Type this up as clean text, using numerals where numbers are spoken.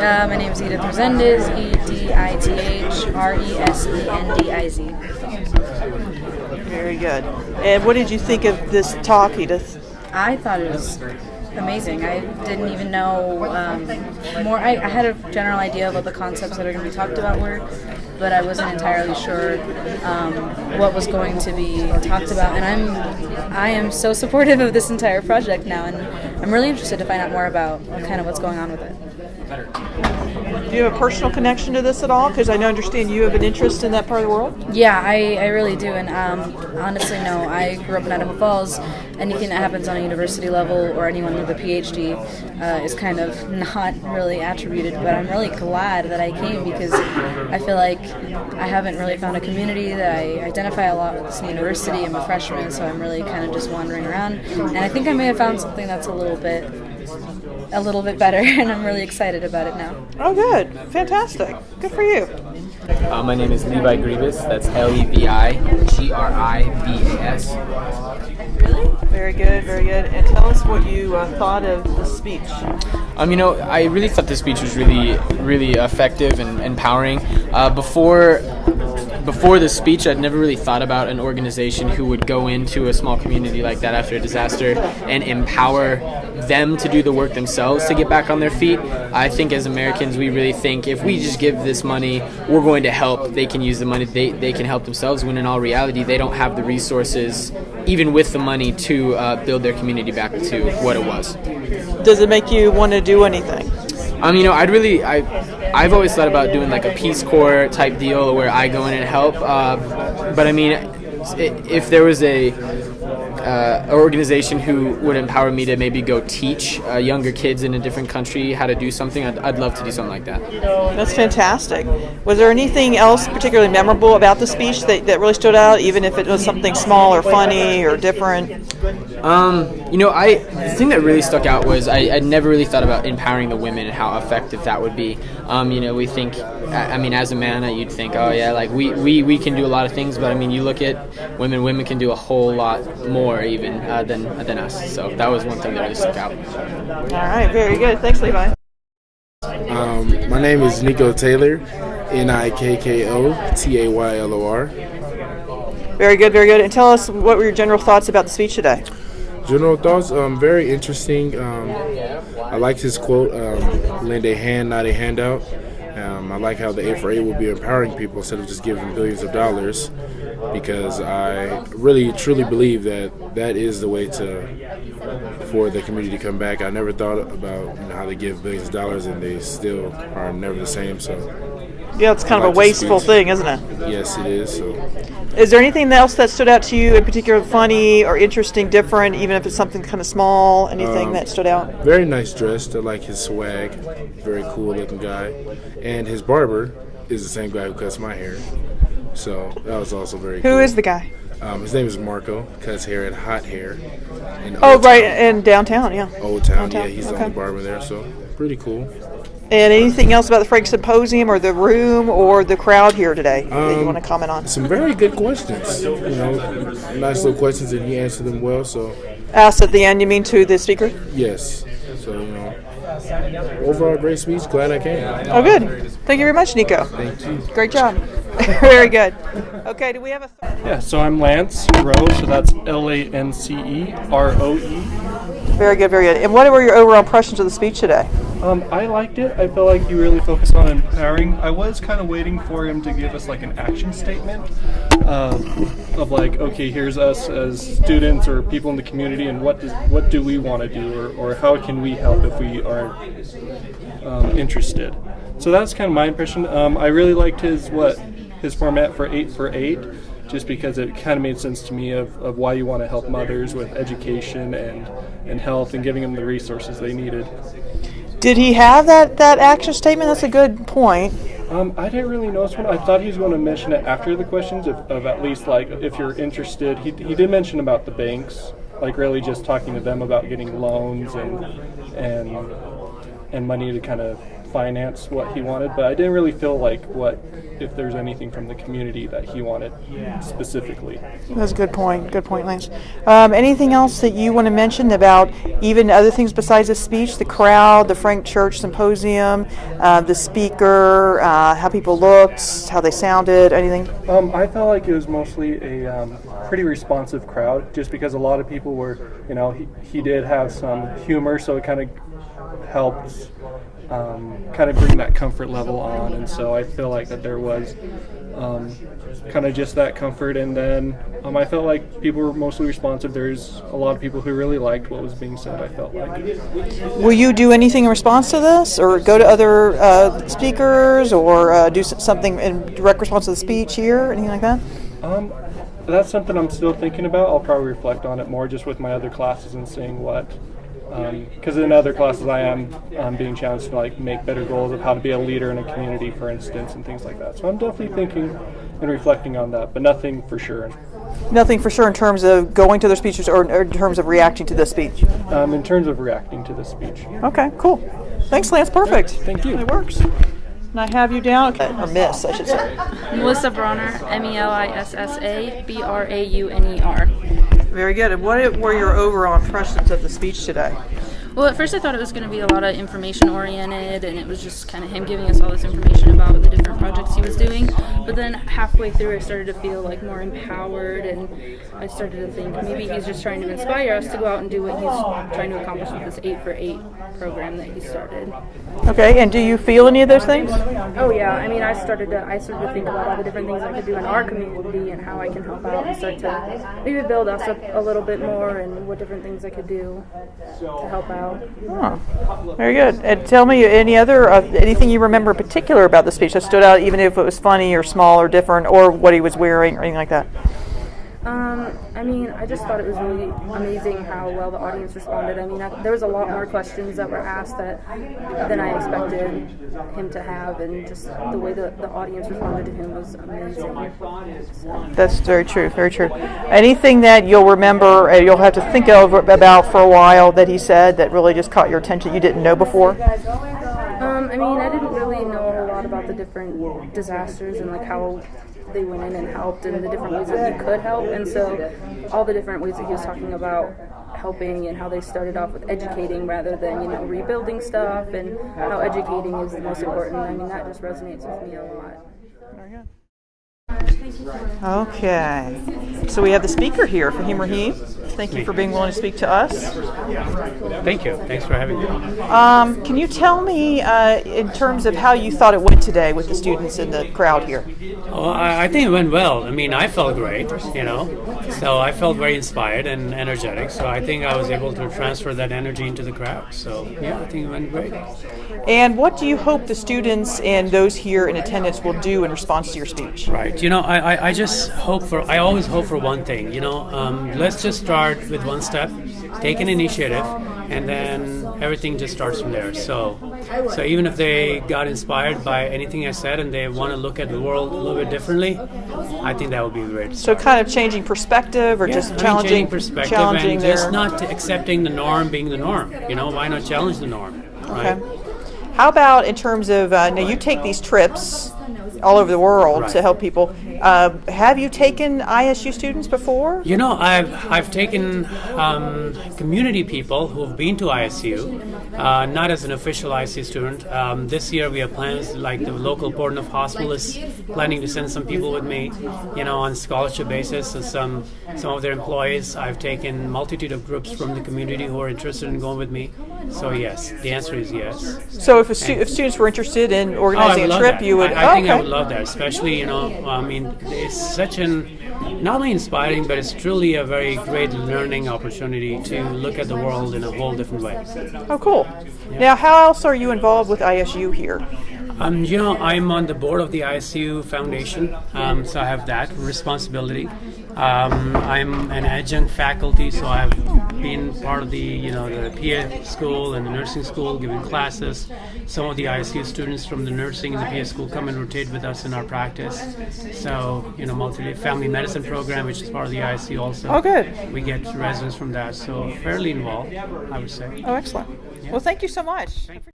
My name is Edith Resendiz, EDITHRESENDIZ. Very good. And what did you think of this talk, Edith? I thought it was amazing. I didn't even know more. I had a general idea of what the concepts that are going to be talked about were, but I wasn't entirely sure what was going to be talked about. And I am so supportive of this entire project now, and I'm really interested to find out more about kind of what's going on with it. Do you have a personal connection to this at all? Because I understand you have an interest in that part of the world. Yeah, I really do. And honestly, no. I grew up in Idaho Falls. Anything that happens on a university level or anyone with a PhD is kind of not really attributed. But I'm really glad that I came because I feel like I haven't really found a community that I identify a lot with this university. I'm a freshman, so I'm really kind of just wandering around. And I think I may have found something that's a little bit better, and I'm really excited about it now. Oh, good. Fantastic. Good for you. My name is Levi Grievous. That's LEVIGRIVAS. Really? Very good, very good. And tell us what you thought of the speech. I really thought the speech was really, really effective and empowering. Before the speech, I'd never really thought about an organization who would go into a small community like that after a disaster and empower them to do the work themselves to get back on their feet. I think as Americans, we really think if we just give this money, we're going to help. They can use the money, they can help themselves, when in all reality, they don't have the resources, even with the money, to build their community back to what it was. Does it make you want to do anything? I've always thought about doing like a Peace Corps type deal where I go in and help. But if there was a organization who would empower me to maybe go teach younger kids in a different country how to do something, I'd love to do something like that. That's fantastic. Was there anything else particularly memorable about the speech that really stood out, even if it was something small or funny or different? The thing that really stuck out was I'd never really thought about empowering the women and how effective that would be. We think, as a man, you'd think, oh yeah, like we can do a lot of things, but you look at women can do a whole lot more even than us. So that was one thing that really stuck out. All right, very good. Thanks, Levi. My name is Nico Taylor, NIKKOTAYLOR. Very good, very good. And tell us, what were your general thoughts about the speech today? General thoughts, very interesting. I liked his quote, lend a hand, not a handout. I like how the A4A will be empowering people instead of just giving billions of dollars, because I really, truly believe that is the way for the community to come back. I never thought about how they give billions of dollars and they still are never the same. So yeah, it's kind of a wasteful thing, isn't it? Yes, it is. So, is there anything else that stood out to you in particular, funny or interesting, different, even if it's something kind of small? Anything that stood out? Very nice dressed. I like his swag. Very cool looking guy. And his barber is the same guy who cuts my hair. So that was also very cool. Who is the guy? His name is Marco. Cuts hair at Hot Hair. Right, in downtown, yeah. Old Town, yeah. He's the only barber there, so pretty cool. And anything else about the Frank Symposium or the room or the crowd here today that you want to comment on? Some very good questions. Nice little questions, and he answered them well. So asked at the end, you mean to the speaker? Yes. So overall great speech. Glad I came. Oh, good. Thank you very much, Nico. Thank you. Great job. Very good. Okay, do we have a... Yeah, so I'm Lance Rowe, so that's LANCEROE. Very good, very good. And what were your overall impressions of the speech today? I liked it. I feel like you really focused on empowering. I was kind of waiting for him to give us like an action statement of like, okay, here's us as students or people in the community, and what do we want to do, or how can we help if we are interested. So that's kind of my impression. I really liked his format for 8 for 8. Just because it kind of made sense to me of why you want to help mothers with education and health and giving them the resources they needed. Did he have that action statement? That's a good point. I didn't really notice one. I thought he was going to mention it after the questions, of at least like if you're interested. He did mention about the banks, like really just talking to them about getting loans and money to kind of finance what he wanted, but I didn't really feel like if there's anything from the community that he wanted specifically. That's a good point. Good point, Lance. Anything else that you want to mention about even other things besides the speech, the crowd, the Frank Church Symposium, the speaker, how people looked, how they sounded, anything? I felt like it was mostly a pretty responsive crowd, just because a lot of people were, he did have some humor, so it kind of helped kind of bring that comfort level on, and so I feel like that there was kind of just that comfort, and then I felt like people were mostly responsive. There's a lot of people who really liked what was being said, I felt like. Will you do anything in response to this, or go to other speakers, or do something in direct response to the speech here, anything like that? That's something I'm still thinking about. I'll probably reflect on it more just with my other classes and seeing what, because in other classes I am being challenged to make better goals of how to be a leader in a community, for instance, and things like that. So I'm definitely thinking and reflecting on that, but nothing for sure. Nothing for sure in terms of going to their speeches, or in terms of reacting to the speech? In terms of reacting to the speech. Okay, cool. Thanks, Lance. Perfect. Thank you. It works. And I have you down, or Miss, I should say. Melissa Bronner, Melissa Brauner. Very good. And what were your overall impressions of the speech today? Well, at first I thought it was going to be a lot of information oriented, and it was just kind of him giving us all this information about the different projects he was doing. But then halfway through I started to feel more empowered, and I started to think maybe he's just trying to inspire us to go out and do what he's trying to accomplish with this 8-for-8 program that he started. Okay, and do you feel any of those things? Oh yeah, I started to think about all the different things I could do in our community and how I can help out and start to maybe build us up a little bit more, and what different things I could do to help out. Oh, very good. And tell me anything you remember in particular about the speech that stood out, even if it was funny or small or different, or what he was wearing or anything like that? I just thought it was really amazing how well the audience responded. There was a lot more questions that were asked than I expected him to have, and just the way that the audience responded to him was amazing. That's very true, very true. Anything that you'll remember, you'll have to think about for a while that he said that really just caught your attention you didn't know before? I didn't really know a whole lot about the different disasters and how they went in and helped, and the different ways that you could help, and so all the different ways that he was talking about helping, and how they started off with educating rather than rebuilding stuff, and how educating is the most important. That just resonates with me a lot. Very good. Okay, so we have the speaker here, Fahim Rahim. Thank you for being willing to speak to us. Thank you. Thanks for having me. Can you tell me, in terms of how you thought it went today with the students in the crowd here? Oh, I think it went well. I felt great, So I felt very inspired and energetic. So I think I was able to transfer that energy into the crowd. So, yeah, I think it went great. And what do you hope the students and those here in attendance will do in response to your speech? Right. I just I always hope for one thing, let's just start with one step, take an initiative, and then everything just starts from there. So even if they got inspired by anything I said and they want to look at the world a little bit differently, I think that would be great. So kind of changing perspective, or just challenging perspective, challenging and their... just not accepting the norm being the norm. Why not challenge the norm? Right? Okay. How about in terms of, now you take these trips all over the world to help people. Have you taken ISU students before? I've taken community people who've been to ISU, not as an official ISU student. This year we have plans, like the local Port Enough Hospital is planning to send some people with me, on scholarship basis. And some of their employees. I've taken multitude of groups from the community who are interested in going with me. So yes, the answer is yes. So if students were interested in organizing a trip, that. you would. I think I would love that, especially it's such not only inspiring, but it's truly a very great learning opportunity to look at the world in a whole different way. Oh, cool. Yeah. Now, how else are you involved with ISU here? I'm on the board of the ISU Foundation, so I have that responsibility. I'm an adjunct faculty, so I've been part of the PA school and the nursing school, giving classes. Some of the ISU students from the nursing and the PA school come and rotate with us in our practice. So, multi-family medicine program, which is part of the ISU also. Oh, good. We get residents from that, so fairly involved, I would say. Oh, excellent. Yeah. Well, thank you so much.